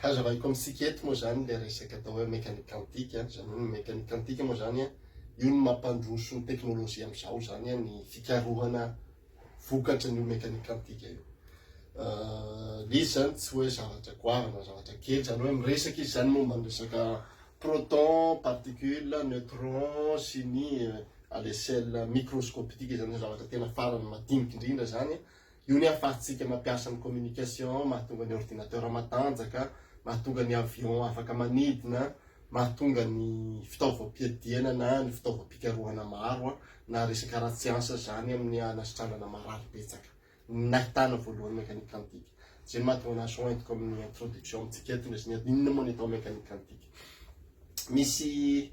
hazavaiko amintsika eto moa zany le resaka atao hoe mécanique quantique zany hoe mécanique quantique moa zany io ny mampandroso ny teknôlôjia amin'izao zany ny fikarohana vokatra ny mécanique quantique io. Izy zany tsy hoe zavatra goavana zavatra kely zany hoe miresaka izy zany momba ny resaka proton, particule, neutron sy ny à l'échelle microscopique zany zavatra tena farany madinika indrindra zany. Io ny ahafahantsika mampiasa ny communication, mahatonga ny ordinateur matanjaka, mahatonga ny avion afaka manidina, mahatonga ny fitaovam-piadiana na ny fitaovam-pikarohana maro na resaka ara-tsiansa zany amin'ny anasitranana marary betsaka. Nahitana voalohany mécanique quantique. Zay mahatonga anazy entiko amin'ny introduction amintsika eto ny inona moa ny atao mécanique quantique. Misy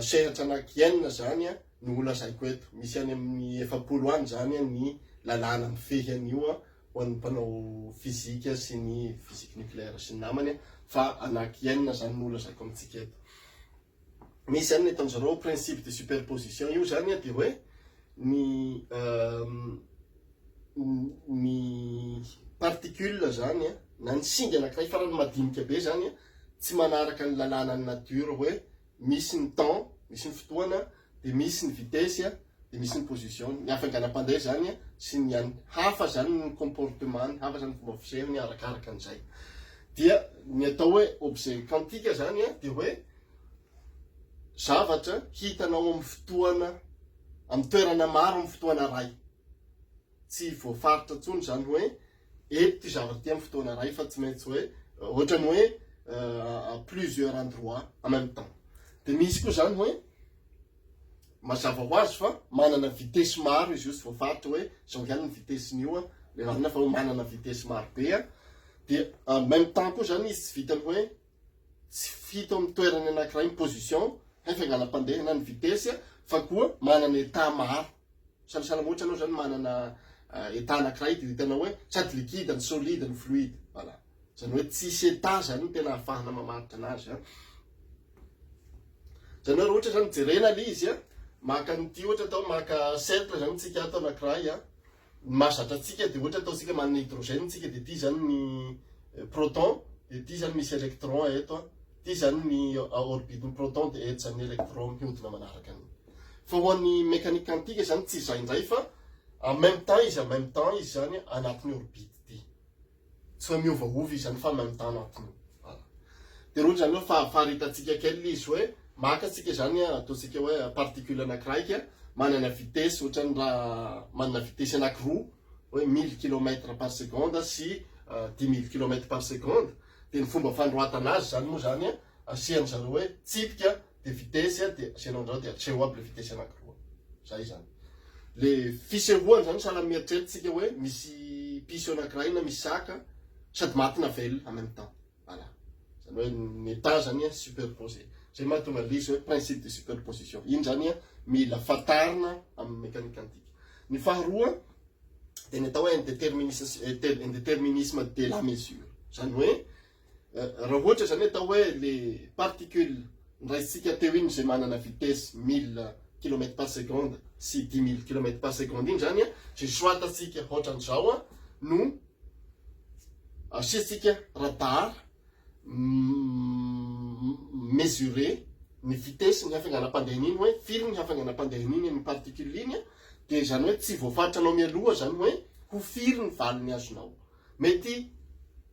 sehatra anankienina zany no holazaiko eto. Misy any amin'ny 700 any zany ny lalàna mifehy an'io ho an'ny mpanao fizika sy ny physique nucléaire sy ny namany fa anankienina zany no holazaiko amintsika eto. Misy zany ny ataon'zareo principe de superposition io zany dia hoe ny particule zany na ny singa anankiray farany madinika be zany tsy manaraka ny lalàna ny nature hoe misy ny temps, misy ny fotoana, dia misy ny vitesse, dia misy ny position. Ny hafainganam-pandeha zany sy ny hafa zany ny comportement, hafa zany fomba fisehany arakaraka an'izay. Dia ny atao hoe objet quantique zany dia hoe zavatra hitanao amin'ny fotoana, amin'ny toerana maro amin'ny fotoana ray. Tsy voafaritra intsony zany hoe eto ty zavatra ty amin'ny fotoana ray fa tsy maintsy hoe ohatrany hoe à plusieurs endroits en même temps. Dia misy koa zany hoe mazava ho azy fa manana vitesse maro izy io tsy voafaritra hoe zao ihany ny vitesse-n'io le marina fa hoe manana vitesse maro be dia en même temps koa zany izy tsy vitany hoe tsy fito amin'ny toerany anankiray ny position hafainganam-pandeha na ny vitesse fa koa manana état maro. Sahasalam ohatra anao zany manana état anankiray dia hitanao hoe sady liquide ny solide ny fluide. Voilà. Zany hoe tsisy état zany no tena ahafahana mamaritra anazy. Zany hoe ohatra zany jerena le izy maka nyty ohatra atao maka cercle zany tsika atao anankiray mahazatra atsika dia ohatra ataotsika manana hydrogène tsika dia ty zany ny proton dia ty zany misy électron eto ty zany ny orbite ny proton dia eto zany électron mihodina manaraka an'iny. Fa ho an'ny mécanique quantique zany tsy izay indray fa en même temps izy zany anatin'ny orbite ty. Tsy hoe miovaova izy zany fa en même temps anatiny. Dia roa zany hoe faharitantsika kely izy hoe maka tsika zany ataontsika hoe particule anankiray manana vitesse ohatrany raha manana vitesse anankiroa hoe 1000 km par seconde sy 10 000 km par seconde. Dia ny fomba fandroatana azy zany moa zany asian'zareo hoe tsipika dia vitesse dia asianao an'izao dia atseho aby le vitesse anankiroa. Zay zany. Le fisehoany zany sahala mieritreritsika hoe misy piso anankiray na misy saka sady maty na velona en même temps. Voilà. Zany hoe ny état zany superposé. Zay mahatonga l'izy hoe principe de superposition. Iny zany mila fantarina amin'ny mécanique quantique. Ny faharoa dia ny atao hoe indéterminisme de la mesure. Zany hoe raha ohatra zany atao hoe le particule ndraisitsika teo iny zay manana vitesse 1000 km par seconde sy 10 000 km par seconde iny zany zay soatatsika ohatran'izao no asiatsika radar mesurer ny vitesse ny hafainganam-pandehan'iny hoe firy ny hafainganam-pandehan'iny amin'ny particule iny dia zany hoe tsy voafaritra anao mialoha zany hoe ho firy ny valiny azonao. Mety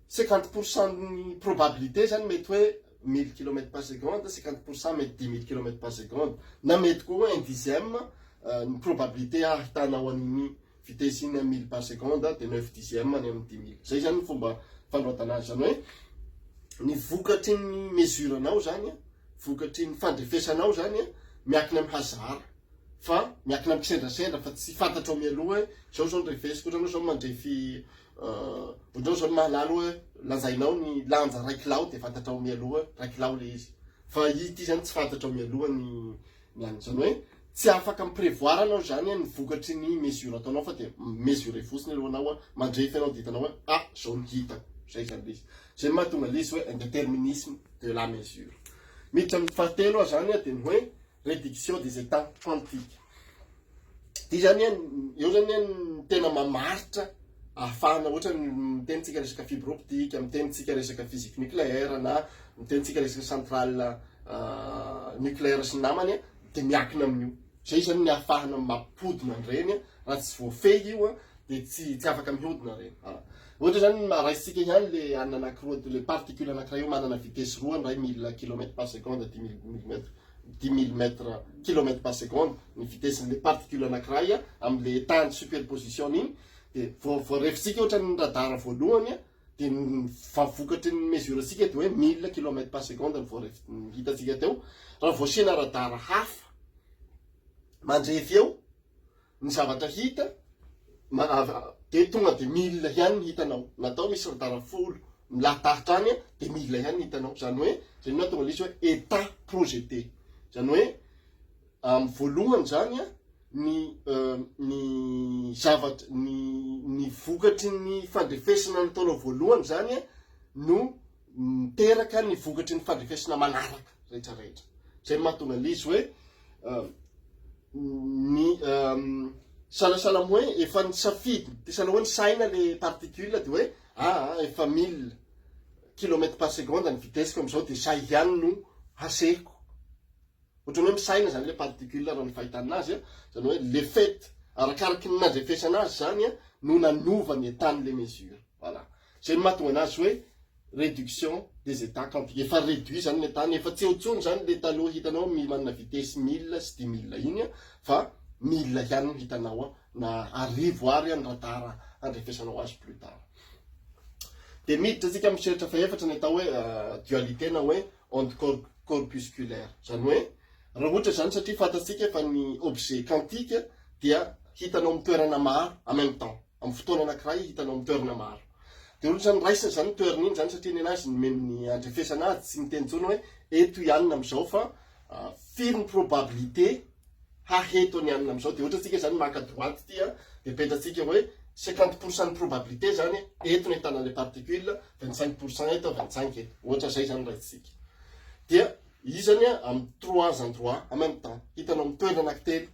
50% ny probabilité zany mety hoe 1000 km par seconde, 50% mety 10 000 km par seconde, na mety koa 1/10 ny probabilité ahitanao an'iny vitesse iny 1000 par seconde dia 9/10 ny amin'ny 10 000. Zay zany ny fomba fandroatana azy zany hoe ny vokatry ny mesuranao zany, vokatry ny fandrefesanao zany miankina amin'ny hazara fa miankina amin'ny kisendrasendra fa tsy fantatrao mialoha hoe zao ny refesiko ohatrany zao mandrefy ohatrany zao mahalala hoe lanjainao ny lanja 1 kilao dia fantatrao mialoha 1 kilao le izy. Fa ity zany tsy fantatrao mialoha ny any. Zany hoe tsy afaka miprevoir anao zany ny vokatry ny mesure ataonao fa dia mesurer fotsiny alohanao mandrefy anao dia hitanao hoe zao ny hitako. Zay zany le izy. Zay mahatonga l'izy hoe indéterminisme de la mesure. Miditra amin'ny fahatelo zany dia ny hoe réduction des états quantiques. Ty zany eo zany ny tena mamaritra ahafahana ohatra ny mitenitsika resaka fibre optique, mitenitsika resaka physique nucléaire na mitenitsika resaka centrale nucléaire sy namany de miankina amin'io. Zay zany ny ahafahana mampodina an'ireny raha tsy voafehy io de tsy afaka mihodina reny. Ohatra zany raisitsika ihany le anankiroa le particule anankiray io manana vitesse roa, ny ray 1000 km par seconde, 10 000 km par seconde ny vitesse le particule anankiray am'le temps de superposition iny. De voarefitsika ohatra ny radara voalohany de vavokatry ny mesure sika de hoe 1000 km par seconde ny hitatsika teo. Raha voasina radara hafa mandrefy eo ny zavatra hita de tonga de 1000 ihany hitanao. Natao misy radara folo milatahatra any de 1000 ihany hitanao. Zany hoe zay no tonga lisy hoe état projeté. Zany hoe amin'ny voalohany zany ny zavatra ny vokatry ny fandrefesana nataonao voalohany zany no miteraka ny vokatry ny fandrefesana manaraka rehetrarehetra. Zay mahatonga lizy hoe ny salasala hoe efa ny safidy de sala hoe ny saina le particule de hoe efa 1000 km par seconde ny vitesse am'izao de zay ihany no hasehiko. Ohatra hoe misaina zany le particule raha ny fahitana azy zany hoe le fait arakaraky ny nandrefesana azy zany no nanova ny état le mesure. Voilà. Zay mahatonga anazy hoe réduction des états quantiques. Efa réduit zany le état, efa tsy otsony zany le taloha hitanao manana vitesse 1000 sy 10 000 iny fa 1000 ihany hitanao na arivo ary ny radara andrefesanao azy plus tard. De miditra tsika amin'ny seratra faefatra ny atao hoe dualité na hoe onde corpusculaire. Zany hoe raha ohatra zany satria fantatsika fa ny objet quantique dia hitanao amin'ny toerana maro en même temps. Amin'ny fotoana anankiray hitanao amin'ny toerana maro. De ohatra zany raisina zany toerana iny zany satria ny anazy ny andrefesana azy tsy miteny tsony hoe eto ihany am'izao fa firy ny probabilité haheto ny ihany am'izao. De ohatra tsika zany maka droite tia de petratsika hoe 50% de probabilité zany eto ny ahitana le particule, 25% eto, 25 eto. Ohatra zay zany raisitsika. Dia izany amin'ny 3 endroits en même temps. Hitanao amin'ny toerana anankitelo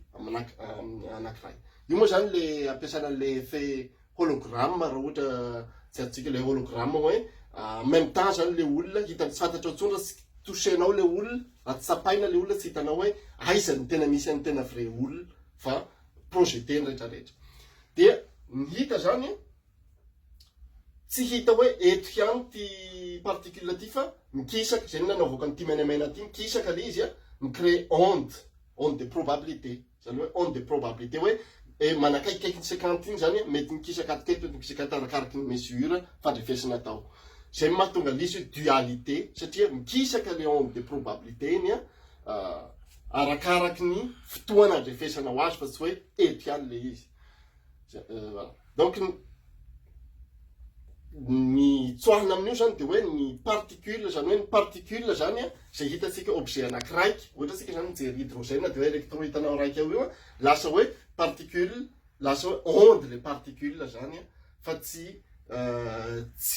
anankiray. Io moa zany le ampiasana le effet hologramme raha ohatra tsy atsika le hologramme hoe en même temps zany le olona hitany tsy fantatra otsony raha tsy touchenao le olona, raha tsy sapaina le olona tsy hitanao hoe aiza ny tena misy ny tena vrai olona fa projeté ny rehetrarehetra. Dia ny hita zany tsy hita hoe eto ihany ty particule ty fa mikisaka zay nanaovako an'ity menamena ty mikisaka le izy micrée onde de probabilité. Zany hoe onde de probabilité hoe manakaikaiky ny 50 iny zany mety mikisaka atiketo mety mikisaka arakaraky ny mesure fandrefesana atao. Zay mahatonga lisy dualité satria mikisaka le onde de probabilité iny arakaraky ny fotoana andrefesanao azy fa tsy hoe eto ihany le izy. Donc ny tsoahina amin'io zany de hoe ny particule zany hoe ny particule zany zay hitatsika objet anakiraiky. Ohatra tsika zany mijery hydrogène de hoe électron hitanao raiky eo io lasa hoe particule, lasa hoe onde le particule zany fa tsy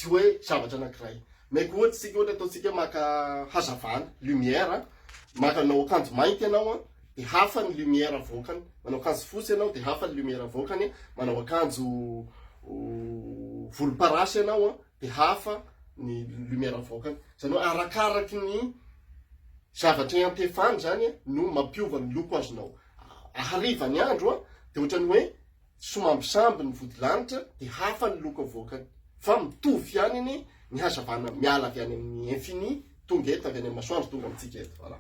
hoe zavatra anankiray. Meko ohatra tsika ohatra ataotsika maka hazavana lumière, makanao akanjo mainty ianao de hafa ny lumière avokany, manao akanjo fotsy ianao de hafa ny lumière avokany, manao akanjo volomparasy ianao de hafa ny lumière avokany. Zany hoe arakaraky ny zavatra antefany zany no mampiova ny loko azonao. Hariva ny andro de ohatrany hoe somambisamby ny vodilanitra de hafa ny loko avokany fa mitovy ihany ny hazavana miala avy any amin'ny infini tonga eto avy any amin'ny masoandro tonga amitsika eto. Voilà.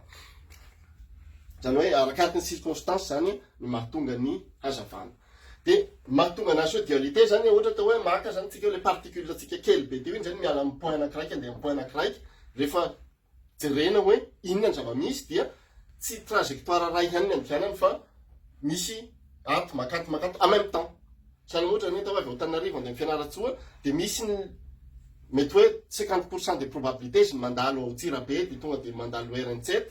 Zany hoe arakaraky ny circonstance zany ny mahatonga ny hazavana. De mahatonga anazy hoe dualité zany ohatra atao hoe maka zany tsika le particule tsika kely be iny zany miala amin'ny point anakiraiky andeha amin'ny point anakiraiky, rehefa jerena hoe inona ny zava-misy dia tsy trajectoire ray ihany ny andikanany fa misy ato makato en même temps. Zany ohatra ny atao hoe Antananarivo andeha Fianaratsoa de misy ny mety hoe 50% de probabilité izy mandalo ao Tsirabe de tonga de mandalo RN7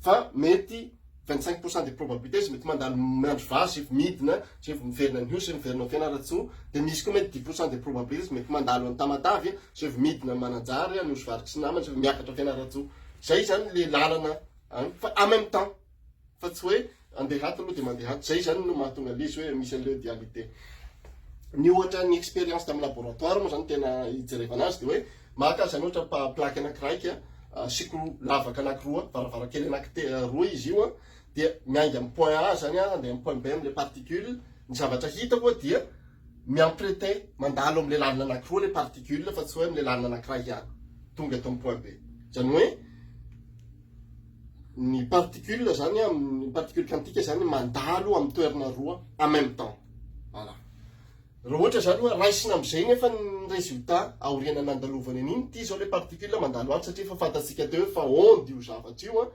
fa mety 25% de probabilité izy mety mandalo Mandrovasy midina sy miverina ny Hiosy miverina ao Fianaratsoa de misy koa mety 10% de probabilité izy mety mandalo any Tamatavy sy midina Mananjary any Osivariky sy namany sy miakatra Fianaratsoa. Zay zany le lalana fa en même temps fa tsy hoe andeha hato aloha de mandeha hato. Zay zany no mahatonga lizy hoe misy an'le dualité. ny ohatra ny expérience tamin'ny laboratoire moa zany tena ijerevana azy de hoe maka zany ohatra plaque anakiraiky sikro lavaka anakiroa varavarankely roa izy io dia miainga amin'ny point A zany de amin'ny point B am'le particule ny zavatra hitako dia miamprete mandalo am'le lalina anakiroa le particule fa tsy hoe am'le lalina anakiraiky ihany tonga eto amin'ny point B zany hoe ny particule zany amin'ny particule quantique zany mandalo amin'ny toerana roa en même temps voilà raha ohatra zany hoe raisina am'izay nefa ny résultat aoriana nandalovany an'iny ty zao le particule mandalo azy satria fa fantatsika teo fa onde io zavatra io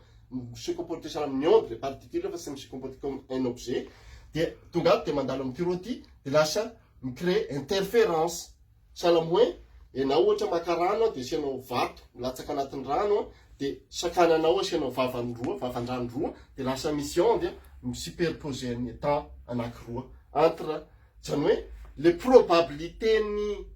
se comporter ça amin'ny onde le particule fa se comporter comme un objet dia tonga de mandalo amin'ny roa ty de lasa micrée interférence sahala hoe ianao ohatra maka rano de asianao vato milatsaka anatin'ny rano de sakananao asianao vavan-drano roa de lasa misy onde superposer ny temps anakiroa entre zany hoe le probabilité ny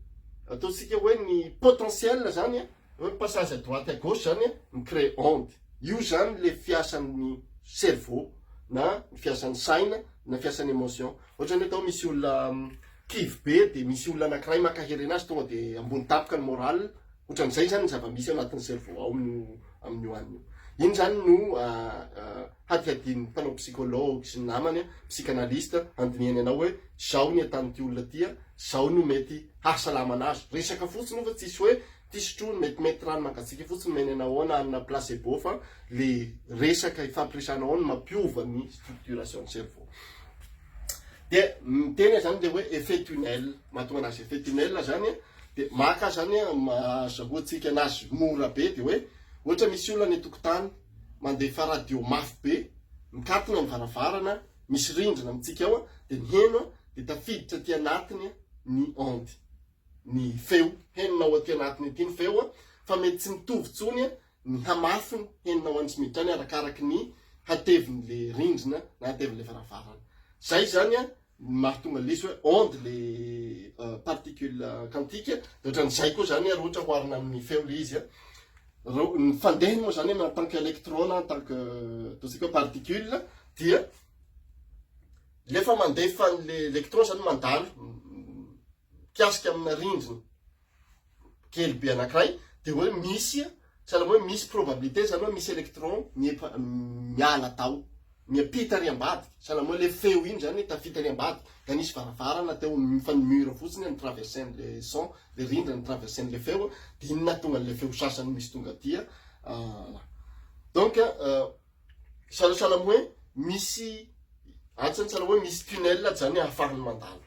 ataontsika hoe ny potentiel zany hoe passage à droite à gauche zany micrée onde io zany le fiasan'ny cerveau na fiasan'ny saina na fiasan'ny émotion ohatra ny atao misy olona kivy be de misy olona anakiray makahery anazy tonga de ambony tapaka ny moral ohatran'izay zany ny zava-misy anatin'ny cerveau ao amin'ny hoaniny iny zany no hadihadin'ny mpanao psychologue sy ny namany psychanalyste andiniany anao hoe zao ny atan'ity olona ty zao no mety hahasalama anazy resaka fotsiny fa tsisy hoe tisotrony mety rano mangatsika fotsiny meny anao na amina placebo fa le resaka ifampiresanao ny mampiova ny structuration cerveau de miteny zany de hoe effet tunnel mahatonga anazy effet tunnel zany de maka zany azahoatsika anazy mora be de hoe ohatra misy olona ny tokotany mandefa radio mafy be mikatona ny varavarana misy rindrina mitsika ao de ny heno de tafiditra aty anatiny ny onde ny feo heninao aty anatiny aty ny feo fa mety tsy mitovy tsony ny hamafiny heninao any tsy miditra any arakaraky ny hateviny le rindrina na hateviny le varavarana zay zany mahatonga lesy hoe onde le particule quantique de ohatran'izay koa zany raha ohatra hoarina amin'ny feo le izy ny fandehany moa zany en tant que électrone en tant que ataontsika particule dia lefa mandefa le électron zany mandalo kiasika amina rindrina kely be anakiray de hoe misy sahala hoe misy probabilité zany hoe misy électron miala tao miapita ary ambadiky sahala hoe le feo iny zany tafita ary ambadiky ka nisy varavarana teo mifanimura fotsiny ny traversain le son le rindrina ny traversain le feo de iny nahatonga le feo sasany misy tonga tia donc sahala hoe misy atsany sahala hoe misy tunnel zany ahafahany mandalo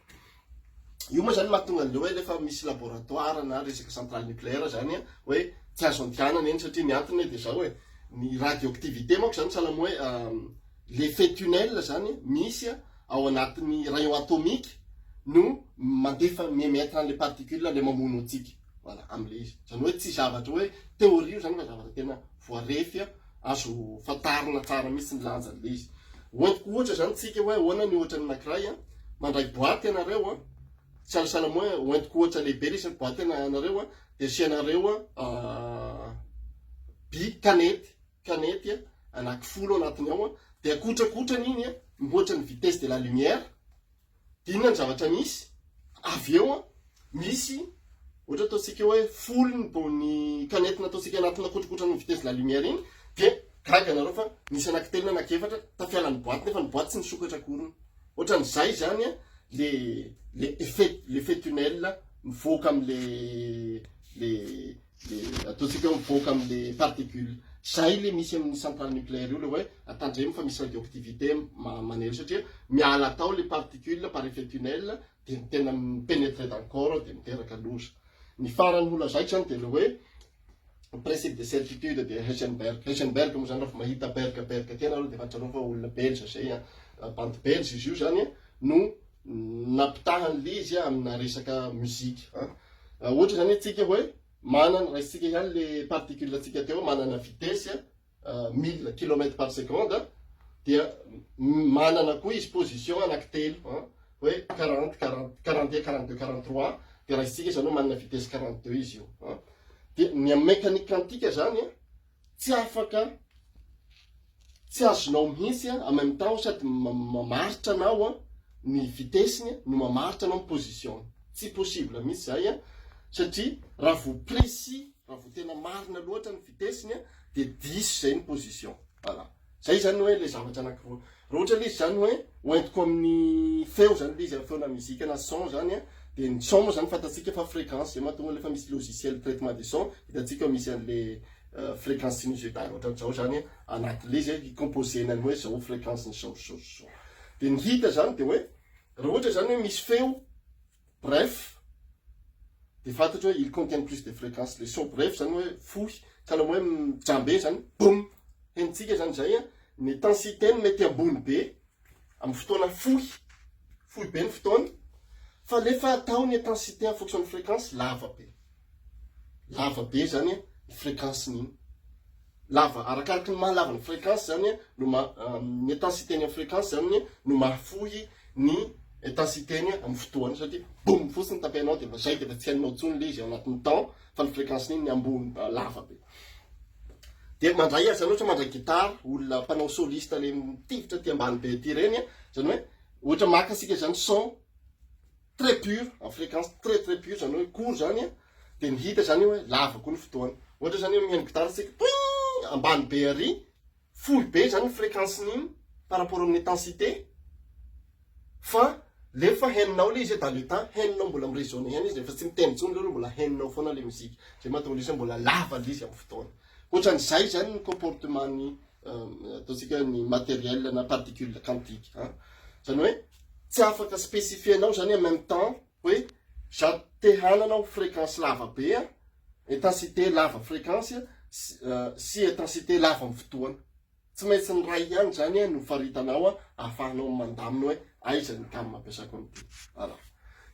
io moa zany mahatonga le hoe lefa misy laboratoire na resaka centrale nucléaire zany hoe tsy azo antianana eny satria ny antony de zao hoe ny radioactivité manko zany sahala hoe l'effet tunnel zany misy ao anatin'ny rayon atomique no mandefa miemetra le particule le mamono antsika voilà am'le izy zany hoe tsy zavatra hoe théorie io zany fa zavatra tena voarefy azo fatarina tsara mihitsy ny lanjan'le izy ohatra zany tsika hoe ahoana ny ohatra ny anakiray mandray boaty ianareo sahasahala hoe oentiko ohatra lehibe le isany boaty ianareo de asianareo kanety anakifolo anatiny ao de akotrakotrany iny mihoatra ny vitesse de la lumière de inona ny zavatra misy avy eo misy ohatra ataontsika hoe folo ny bony kanetina ataontsika anatiny akotrakotrany ny vitesse de la lumière iny de gaga anareo fa misy anakitelina anakefatra tafialany boaty nefa ny boaty tsy nisokatra akoriny ohatran'izay zany le effet tunnel mivoaka am'le ataontsika mivoaka am'le particule zay le misy amin'ny centrale nucléaire io le hoe atandremy fa misy radioactivité manery satria miala tao le particule par effet tunnel de tena mipénétrer dans le corps de miteraka loza ny farany ola zay zany de le hoe principe de certitude de Heisenberg moa zany raha mahita berka ty anareo de fantareo fa olona belge zay bandy belge izy io zany no nampitahany le izy amina resaka muzika ohatra zany atsika hoe manana raisitsika ihany le particule atsika teo manana vitesse 1000 km par seconde dia manana koa izy position anankitelo hoe 43 de raisitsika zany hoe manana vitesse 42 izy io de ny amin'ny mécanique quantique zany tsy afaka tsy azonao mihitsy en même temps sady mamaritra anao ny vitesiny no mamaritra anao ny position. Tsy possible mihitsy zay a, satria raha vo précis, raha vo tena marina loatra ny vitesiny a, de 10 zay ny position. Voilà. Zay zany hoe le zavatra anankiroa. Raha ohatra le izy zany hoe hoentiko amin'ny feo zany le izy feona muzika na son zany a, de ny son moa zany fantatsika fa fréquence, zay mahatonga le fa misy logiciel traitement de son, hitantsika misy an'le fréquence sinusitaire ohatran'izao zany anaty le izy composena ny hoe zao fréquence ny son. De ny hita zany de hoe raha ohatra zany hoe misy feo bref, de fantatry hoe il contient plus de fréquence, le son bref zany hoe fohy, sahala hoe mijambe zany, boum, henitsika zany zay a, ny intensité ny mety ambony be amin'ny fotoana fohy be ny fotoana, fa lefa atao ny intensité en fonction de fréquence lava be zany ny fréquence niny lava, arakaraky ny mahalava ny fréquence zany no ny intensité ny fréquence zany no mahafohy ny intensité ny amin'ny fotoana, satria boum fotsiny tapenao de zay de tsy hainao tsony le izy anatin'ny temps, fa ny fréquence niny ny ambony lava be. De mandray azy zany ohatra mandray gitara, olona mpanao soliste le mitivitra ty ambany be ty reny, zany hoe ohatra maka asika zany son très pur en fréquence très pur zany hoe court zany, de ny hita zany hoe lava koa ny fotoana. Ohatra zany hoe mihaino gitara asika ambany be ary, fohy be zany fréquence niny par rapport amin'ny intensité, fa lefa heninao le izy dans le temps, heninao mbola miresonne hen izy, fa tsy miteny tsony le mbola heninao foana le muzika, zay mahatonga izy mbola lava le izy amin'ny fotoana. Ohatran'izay zany ny comportement ny ataontsika ny matériel na particule quantique. Zany hoe tsy afaka spécifienao zany en même temps hoe te hananao fréquence lava be, intensité lava fréquence sy intensité lava amin'ny fotoana. Tsy maintsy ny ray ihany zany no faritanao ahafahanao mandamina hoe aiza ny gamme mampiasako an'ity. Voilà.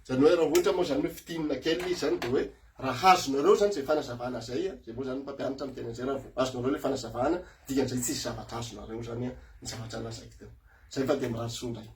Zany hoe raha ohatra moa zany hoe fitinina kely izy zany de hoe raha azonareo zany zay fanazavana zay, zay moa zany mpampianatra amin'ny tena zay, raha azonareo le fanazavana, dikan'izay tsisy zavatra azonareo zany ny zavatra lazaiko teo. Zay fa de mirary soa ndray.